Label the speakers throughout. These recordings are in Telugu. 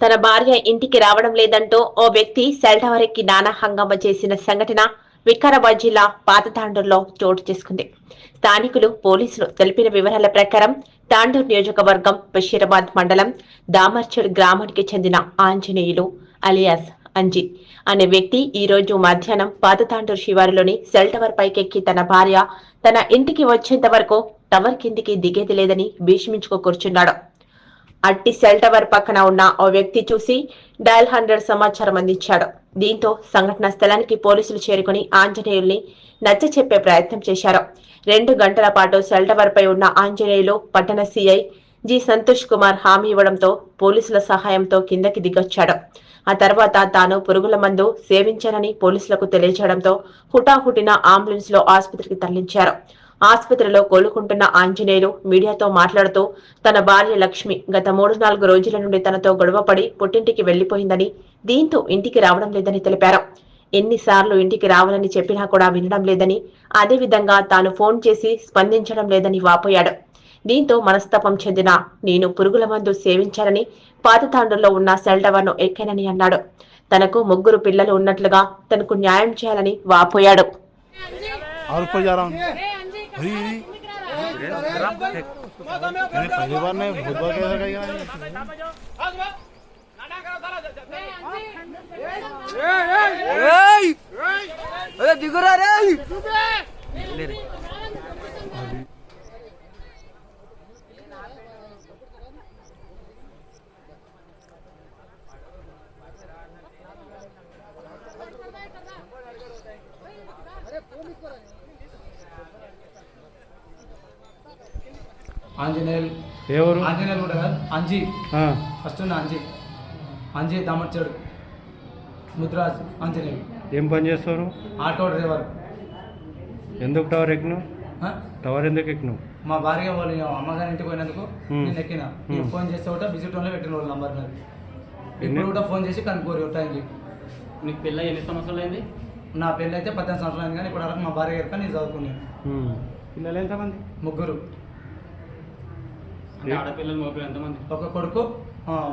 Speaker 1: తన భార్య ఇంటికి రావడం లేదంటూ ఓ వ్యక్తి సెల్ టవర్ ఎక్కి నానా హంగామా చేసిన సంఘటన వికారాబాద్ జిల్లా పాతతాండూరులో చోటు చేసుకుంది. స్థానికులు పోలీసులు తెలిపిన వివరాల ప్రకారం తాండూరు నియోజకవర్గం బషీరాబాద్ మండలం దామర్చెడ్ గ్రామానికి చెందిన ఆంజనేయులు అలియాస్ అంజీ అనే వ్యక్తి ఈ రోజు మధ్యాహ్నం పాతతాండూరు శివారులోని సెల్ టవర్ పైకెక్కి తన భార్య తన ఇంటికి వచ్చేంత వరకు టవర్ కిందికి దిగేది లేదని భీష్మించుకు కూర్చున్నాడు. అట్టి సెల్ టవర్ పక్కన ఉన్న ఓ వ్యక్తి చూసి డయల్ 100 సమాచారం అందించాడు. దీంతో సంఘటన స్థలానికి పోలీసులు చేరుకుని ఆంజనేయుల్ని నచ్చచెప్పే ప్రయత్నం చేశారు. 2 గంటల పాటు సెల్ టవర్ పై ఉన్న ఆంజనేయులు పట్టణ సిఐ జి సంతోష్ కుమార్ హామీ ఇవ్వడంతో పోలీసుల సహాయంతో కిందకి దిగొచ్చాడు. ఆ తర్వాత తాను పురుగుల మందు సేవించానని పోలీసులకు తెలియజేయడంతో హుటాహుటిన అంబులెన్స్ లో ఆసుపత్రికి తరలించారు. ఆసుపత్రిలో కోలుకుంటున్న ఆంజనేయులు మీడియాతో మాట్లాడుతూ తన భార్య లక్ష్మి గత 3-4 రోజుల నుండి తనతో గొడవపడి పుట్టింటికి వెళ్లిపోయిందని, దీంతో ఇంటికి రావడం లేదని తెలిపారు. ఎన్నిసార్లు ఇంటికి రావాలని చెప్పినా కూడా వినడం లేదని, అదేవిధంగా తాను ఫోన్ చేసి స్పందించడం లేదని వాపోయాడు. దీంతో మనస్తాపం చెందిన నేను పురుగుల మందు సేవించానని, పాతతాండూరులో ఉన్న సెల్ టవర్ ను ఎక్కానని అన్నాడు. తనకు 3 పిల్లలు ఉన్నట్లుగా తనకు న్యాయం చేయాలని వాపోయాడు.
Speaker 2: దిగురా రే
Speaker 3: ఆంజనేయులు
Speaker 4: ఎవరు?
Speaker 3: ఆంజనేయులు కూడా కాదు, అంజీ. ఫస్ట్ ఉన్న అంజీ దామర్చాడు ముద్రాజ్ ఆంజనేయులు.
Speaker 4: ఏం పని చేస్తారు?
Speaker 3: Auto driver.
Speaker 4: ఎందుకు టవర్ ఎక్కినావు? టవర్ ఎందుకు ఎక్కినావు?
Speaker 3: మా భార్య వాళ్ళు అమ్మగారి ఇంటికి పోయినందుకు నేను ఎక్కిన. నేను ఫోన్ చేస్తే కూడా విజిట్ వల్ల పెట్టిన వాళ్ళు నంబర్ మీద. ఇప్పుడు కూడా ఫోన్ చేసి కనుక్కోరు టైంకి.
Speaker 2: నీకు పెళ్ళి ఎన్ని సంవత్సరాలు అయింది?
Speaker 3: నా పెళ్ళి అయితే 18 సంవత్సరాలు అయింది, కానీ ఇప్పుడు వరకు మా భార్య గారికి నేను చదువుకున్నాను.
Speaker 4: పిల్లలు ఎంతమంది?
Speaker 3: 3.
Speaker 2: ఆడపిల్లలు మగపిల్లలు ఎంతమంది?
Speaker 3: ఒక కొడుకు,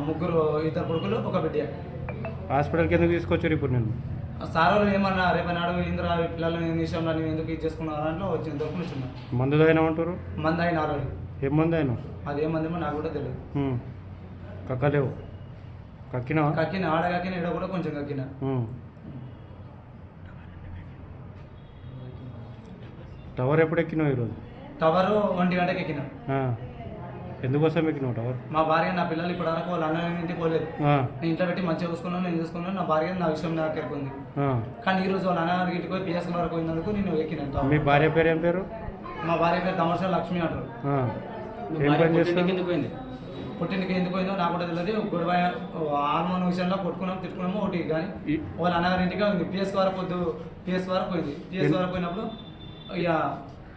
Speaker 3: 3 2 కొడుకులు, ఒక బిడ్డ.
Speaker 4: హాస్పిటల్కి ఎందుకు తీసుకొచ్చారు ఇప్పుడు? నేను
Speaker 3: సార్ వాళ్ళు ఏమన్నా రేపు నాడు ఇంద్ర పిల్లలు విషయంలో నేను ఎందుకు ఇది చేసుకున్నాను దాంట్లో వచ్చిన దొరుకుని వచ్చిన
Speaker 4: మందు అయినామంటారు.
Speaker 3: మంది అయిన ఆల్రెడీ.
Speaker 4: ఏం మందు అయినా?
Speaker 3: అది ఏ మందేమో నాకు కూడా తెలియదు.
Speaker 4: కక్కలేవు? కక్కినా?
Speaker 3: కక్కిన ఆడ కక్కిన ఈడ కూడా కొంచెం కక్కిన.
Speaker 4: టవర్ ఎప్పుడు ఎక్కినావు ఈరోజు?
Speaker 3: టవర్ 1 గంటకి ఎక్కిన.
Speaker 4: ఎందుకోసం ఎక్కినావు టవర్?
Speaker 3: మా భార్య నా పిల్లలు ఇప్పుడు వరకు వాళ్ళ అన్న ఇంటికి పోలేదు. నేను ఇంట్లో పెట్టి మంచిగా చూసుకున్నాను, నేను చూసుకున్నాను. నా భార్య నా విషయం నాకు ఎరుకుంది. కానీ ఈ రోజు వాళ్ళ అన్న ఇంటికి పోయి పిఎస్ వరకు పోయినందుకు నేను ఎక్కిన.
Speaker 4: మీ భార్య పేరు ఏం పేరు?
Speaker 3: మా భార్య పేరు దామర్చెడ్ లక్ష్మి అంటారు. పుట్టినకి ఎందుకు పోయిందో నాకు కూడా తెలియదు. గొడవ హార్మోన్ విషయంలో కొట్టుకున్నాం, తిట్టుకున్నాము ఒకటి. కానీ వాళ్ళ అన్నగారి ఇంటికి ఉంది. పిఎస్ వరకు పోయింది. పిఎస్ వరకు పోయినప్పుడు ఇక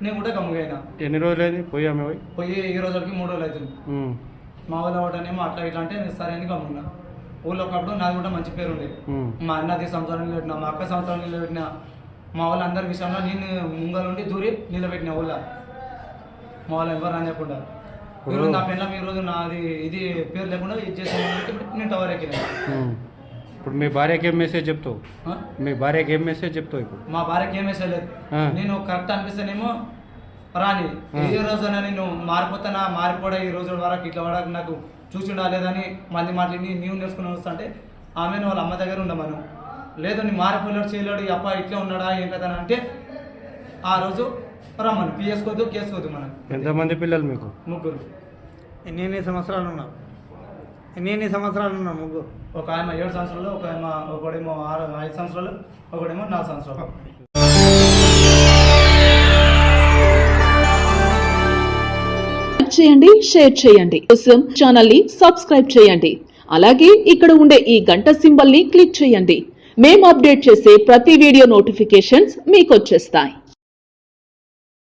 Speaker 3: నేను కూడా గమ్ముగైనా.
Speaker 4: ఎన్ని రోజులు అయింది పోయి?
Speaker 3: పోయి ఈ రోజులకి 3 రోజులు అవుతుంది. మా ఊళ్ళో ఒకటనేమో అట్లా ఇట్లా అంటే సరే అని గమ్మున్నా. ఊళ్ళో ఒకప్పుడు నాది కూడా మంచి పేరు ఉండేది. మా అన్నది సంవత్సరాలు నిలబెట్టినా, మా అక్క సంవత్సరాలు నిలబెట్టినా. మా వాళ్ళ అందరి విషయంలో నేను ముంగలుండి దూరి నిలబెట్టిన ఊళ్ళో. మా వాళ్ళు ఎవరు అని చెప్పకుండా ఈరోజు నా పెళ్ళం ఈరోజు నాది ఇది పేరు లేకుండా ఇది చేసాను. నేను టవర్ ఎక్కిన.
Speaker 4: ఇప్పుడు మీ భార్యకి ఏం మెసేజ్ చెప్తావు? మీ భార్యకి ఏం మెసేజ్ చెప్తావు ఇప్పుడు?
Speaker 3: మా భార్యకి ఏం మెసేజ్ లేదు. నేను కరెక్ట్ అనిపిస్తేనేమో రాని ఏ రోజైనా నేను మారిపోతానా, మారిపోడా ఈ రోజు వరకు ఇట్లా వరకు నాకు చూసిండా లేదని మంది మాటలు నీవు నేర్చుకుని వస్తుంటే ఆమెను వాళ్ళ అమ్మ దగ్గర ఉండమను. లేదు నీ మారిపోలేడు చేయలేడు, అప్ప ఇట్లా ఉన్నాడా ఏం కదా అంటే ఆ రోజు రమ్మను. పిఎస్కోద్దు కేసుకోద్దు. మనకు
Speaker 4: ఎంతమంది పిల్లలు మీకు?
Speaker 3: 3.
Speaker 5: ఎన్ని సంవత్సరాలు ఉన్నా? 3
Speaker 3: ఒక ఆయన 7 సంవత్సరాలు, ఒకడేమో 5 సంవత్సరాలు, ఒకడేమో 4 సంవత్సరాలు.
Speaker 6: చేయండి, షేర్ చేయండి. కోసం ఛానల్ ని సబ్స్క్రైబ్ చేయండి. అలాగే ఇక్కడ ఉండే ఈ గంట సింబల్ ని క్లిక్ చేయండి. మేము అప్డేట్ చేసే ప్రతి వీడియో నోటిఫికేషన్స్ మీకు వచ్చేస్తాయి.